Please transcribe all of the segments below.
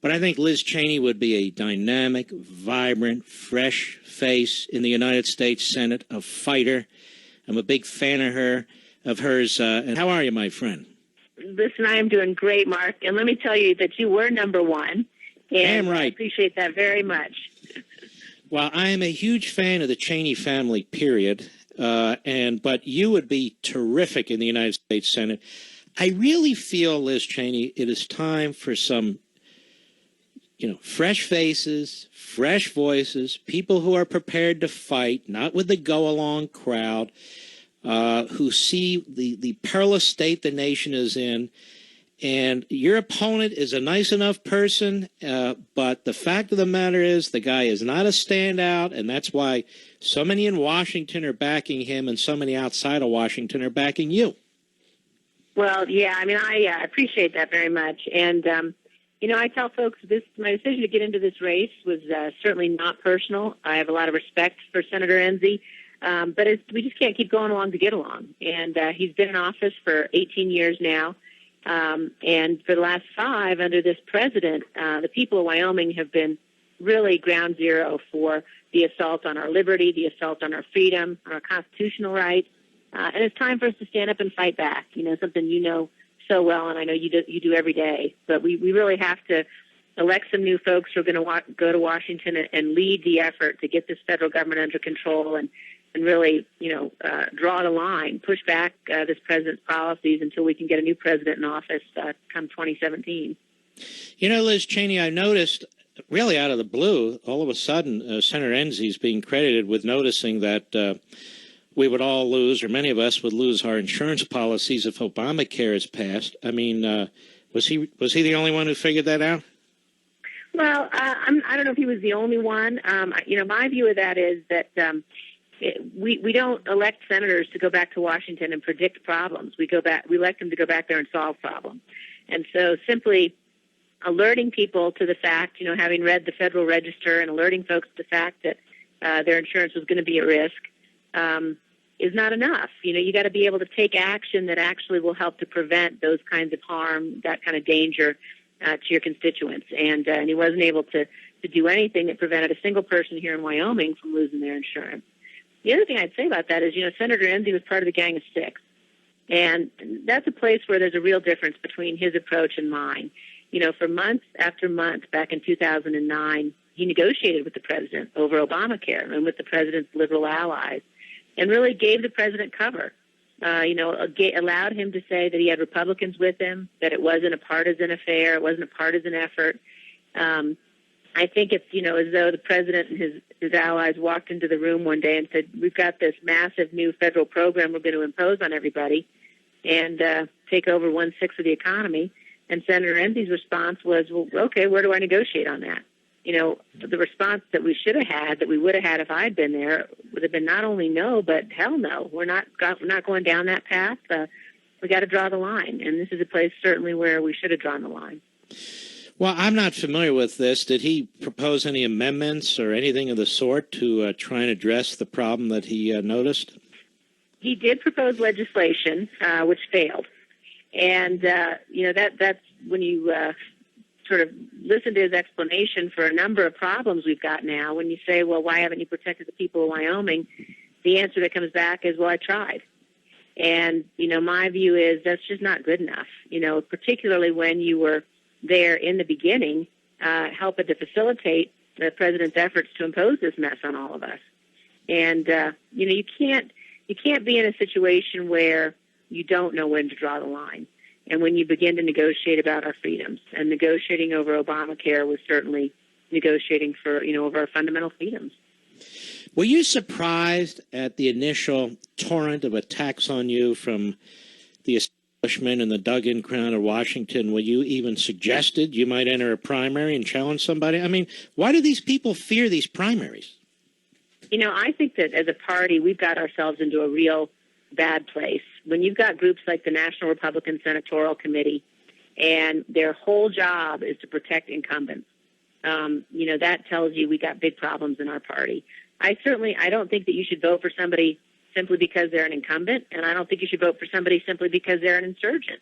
But I think Liz Cheney would be a dynamic, vibrant, fresh face in the United States Senate, a fighter. I'm a big fan of hers. And how are you, my friend? Listen, I am doing great, Mark. And let me tell you that you were number one. And damn right. I appreciate that very much. Well, I am a huge fan of the Cheney family, period. But you would be terrific in the United States Senate. I really feel, Liz Cheney, it is time for some, fresh faces, fresh voices, people who are prepared to fight, not with the go-along crowd, who see the perilous state the nation is in. And your opponent is a nice enough person, but the fact of the matter is the guy is not a standout, and that's why so many in Washington are backing him and so many outside of Washington are backing you. Well, yeah, I mean, I appreciate that very much. And, I tell folks my decision to get into this race was certainly not personal. I have a lot of respect for Senator Enzi, but we just can't keep going along to get along. And he's been in office for 18 years now. And for the last 5 under this president, the people of Wyoming have been really ground zero for the assault on our liberty, the assault on our freedom, on our constitutional rights. And it's time for us to stand up and fight back, something you know so well, and I know you do every day. But we really have to elect some new folks who are going to go to Washington and lead the effort to get this federal government under control and really, draw the line, push back this president's policies until we can get a new president in office come 2017. Liz Cheney, I noticed, really out of the blue, all of a sudden, Senator Enzi is being credited with noticing that we would all lose, or many of us would lose our insurance policies if Obamacare is passed. I mean, was he the only one who figured that out? Well, I don't know if he was the only one. My view of that is that we don't elect senators to go back to Washington and predict problems. We elect them to go back there and solve problems. And so simply alerting people to the fact, having read the Federal Register and alerting folks to the fact that their insurance was going to be at risk, is not enough. You got to be able to take action that actually will help to prevent those kinds of harm, that kind of danger to your constituents. And he wasn't able to do anything that prevented a single person here in Wyoming from losing their insurance. The other thing I'd say about that is, Senator Enzi was part of the Gang of Six. And that's a place where there's a real difference between his approach and mine. For months after months back in 2009, he negotiated with the president over Obamacare and with the president's liberal allies and really gave the president cover. Allowed him to say that he had Republicans with him, that it wasn't a partisan affair, it wasn't a partisan effort. I think it's, as though the president and his allies walked into the room one day and said, we've got this massive new federal program we're going to impose on everybody and take over 1/6 of the economy. And Senator Enzi's response was, well, okay, where do I negotiate on that? The response that we should have had, that we would have had if I'd been there, would have been not only no, but hell no. We're not going down that path. We got to draw the line. And this is a place certainly where we should have drawn the line. Well, I'm not familiar with this. Did he propose any amendments or anything of the sort to try and address the problem that he noticed? He did propose legislation, which failed. And, that's when you sort of listen to his explanation for a number of problems we've got now. When you say, well, why haven't you protected the people of Wyoming? The answer that comes back is, well, I tried. And, my view is that's just not good enough, particularly when you were there in the beginning, helping to facilitate the president's efforts to impose this mess on all of us. And, you can't be in a situation where you don't know when to draw the line. And when you begin to negotiate about our freedoms, and negotiating over Obamacare was certainly negotiating for, over our fundamental freedoms. Were you surprised at the initial torrent of attacks on you from the establishment and the dug-in crowd of Washington? Were you even suggested you might enter a primary and challenge somebody? I mean, why do these people fear these primaries? I think that as a party, we've got ourselves into a real bad place. When you've got groups like the National Republican Senatorial Committee, and their whole job is to protect incumbents, that tells you we got big problems in our party. I don't think that you should vote for somebody simply because they're an incumbent, and I don't think you should vote for somebody simply because they're an insurgent.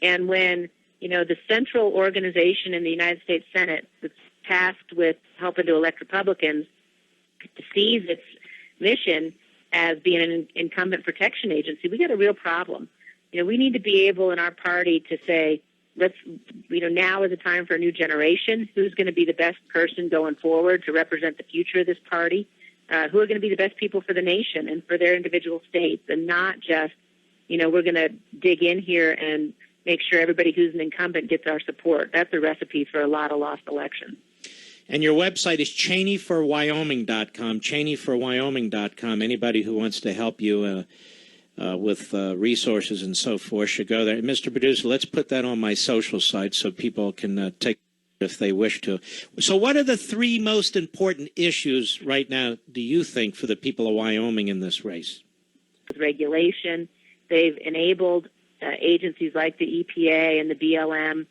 And when the central organization in the United States Senate that's tasked with helping to elect Republicans sees its mission as being an incumbent protection agency. We got a real problem. We need to be able in our party to say, now is a time for a new generation. Who's going to be the best person going forward to represent the future of this party? Who are going to be the best people for the nation and for their individual states, and not just, we're going to dig in here and make sure everybody who's an incumbent gets our support. That's a recipe for a lot of lost elections. And your website is cheneyforwyoming.com, cheneyforwyoming.com. Anybody who wants to help you with resources and so forth should go there. Mr. Producer, let's put that on my social site so people can take it if they wish to. So what are the three most important issues right now, do you think, for the people of Wyoming in this race? Regulation. They've enabled agencies like the EPA and the BLM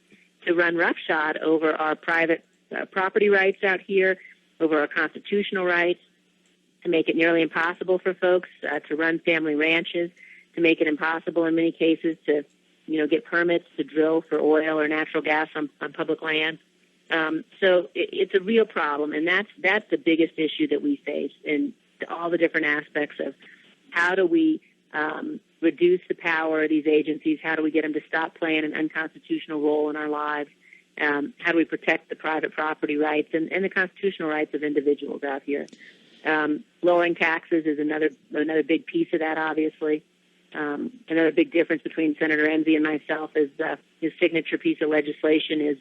to run roughshod over our private property rights out here, over our constitutional rights, to make it nearly impossible for folks to run family ranches, to make it impossible in many cases to, get permits to drill for oil or natural gas on public land. So it's a real problem, and that's the biggest issue that we face in all the different aspects of how do we reduce the power of these agencies, how do we get them to stop playing an unconstitutional role in our lives, how do we protect the private property rights and the constitutional rights of individuals out here. Lowering taxes is another big piece of that, obviously. Another big difference between Senator Enzi and myself is his signature piece of legislation is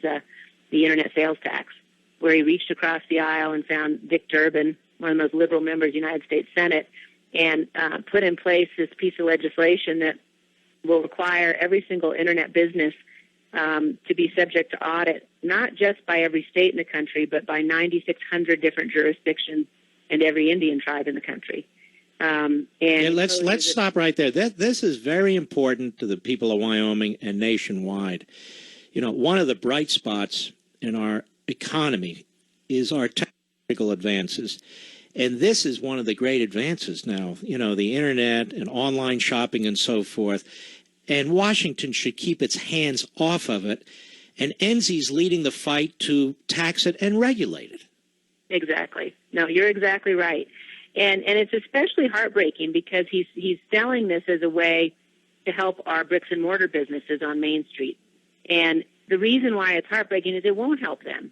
the Internet sales tax, where he reached across the aisle and found Dick Durbin, one of the most liberal members of the United States Senate, and put in place this piece of legislation that will require every single Internet business to be subject to audit, not just by every state in the country, but by 9,600 different jurisdictions and every Indian tribe in the country. Let's stop right there. This is very important to the people of Wyoming and nationwide. One of the bright spots in our economy is our technical advances. And this is one of the great advances now, the Internet and online shopping and so forth. And Washington should keep its hands off of it. And Enzi's leading the fight to tax it and regulate it. Exactly. No, you're exactly right. And it's especially heartbreaking because he's selling this as a way to help our bricks and mortar businesses on Main Street. And the reason why it's heartbreaking is it won't help them.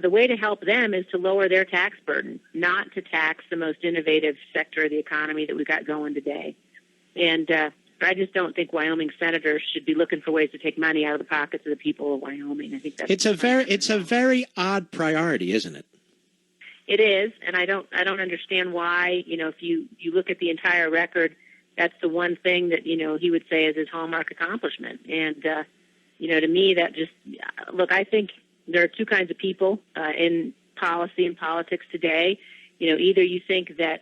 The way to help them is to lower their tax burden, not to tax the most innovative sector of the economy that we've got going today. And I just don't think Wyoming senators should be looking for ways to take money out of the pockets of the people of Wyoming. I think that's it's a very odd priority, isn't it? It is, and I don't understand why. If you look at the entire record, that's the one thing that he would say is his hallmark accomplishment. And to me, that just look. I think there are two kinds of people in policy and politics today. Either you think that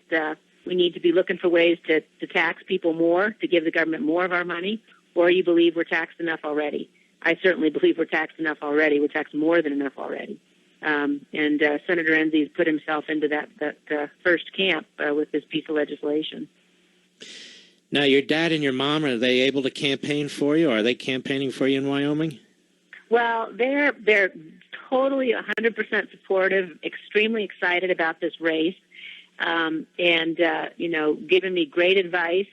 we need to be looking for ways to tax people more, to give the government more of our money, or you believe we're taxed enough already. I certainly believe we're taxed enough already. We're taxed more than enough already. And Senator Enzi has put himself into that first camp with this piece of legislation. Now, your dad and your mom, are they able to campaign for you? Are they campaigning for you in Wyoming? Well, they're totally 100% supportive, extremely excited about this race, and giving me great advice.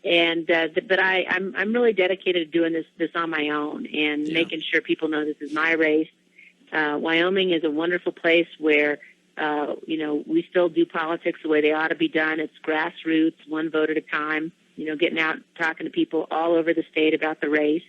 And but I'm really dedicated to doing this on my own and making sure people know this is my race. Wyoming is a wonderful place where we still do politics the way they ought to be done. It's grassroots, one vote at a time. Getting out, talking to people all over the state about the race.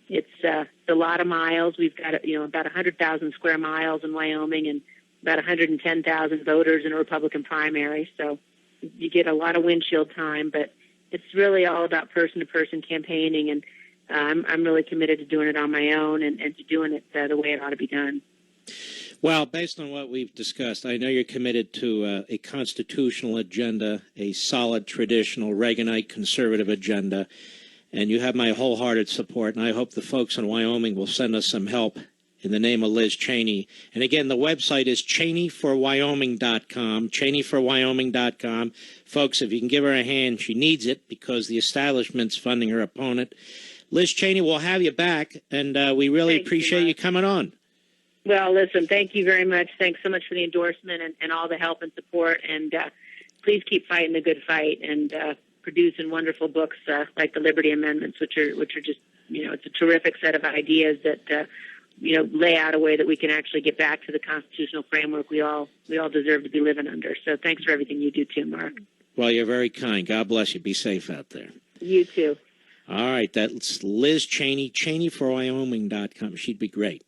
It's a lot of miles. We've got about 100,000 square miles in Wyoming and about 110,000 voters in a Republican primary. So you get a lot of windshield time, but it's really all about person-to-person campaigning, and I'm really committed to doing it on my own and to doing it the way it ought to be done. Well, based on what we've discussed, I know you're committed to a constitutional agenda, a solid, traditional, Reaganite conservative agenda, and you have my wholehearted support, and I hope the folks in Wyoming will send us some help in the name of Liz Cheney. And again, the website is cheneyforwyoming.com, cheneyforwyoming.com. Folks, if you can give her a hand, she needs it because the establishment's funding her opponent. Liz Cheney, we'll have you back, and we really Thank you, appreciate Mark. you coming on. Well, listen, thank you very much. Thanks so much for the endorsement and all the help and support. And please keep fighting the good fight and producing wonderful books like the Liberty Amendments, which are just, it's a terrific set of ideas that lay out a way that we can actually get back to the constitutional framework we all deserve to be living under. So thanks for everything you do too, Mark. Well, you're very kind. God bless you. Be safe out there. You too. All right, that's Liz Cheney, CheneyforWyoming.com. She'd be great.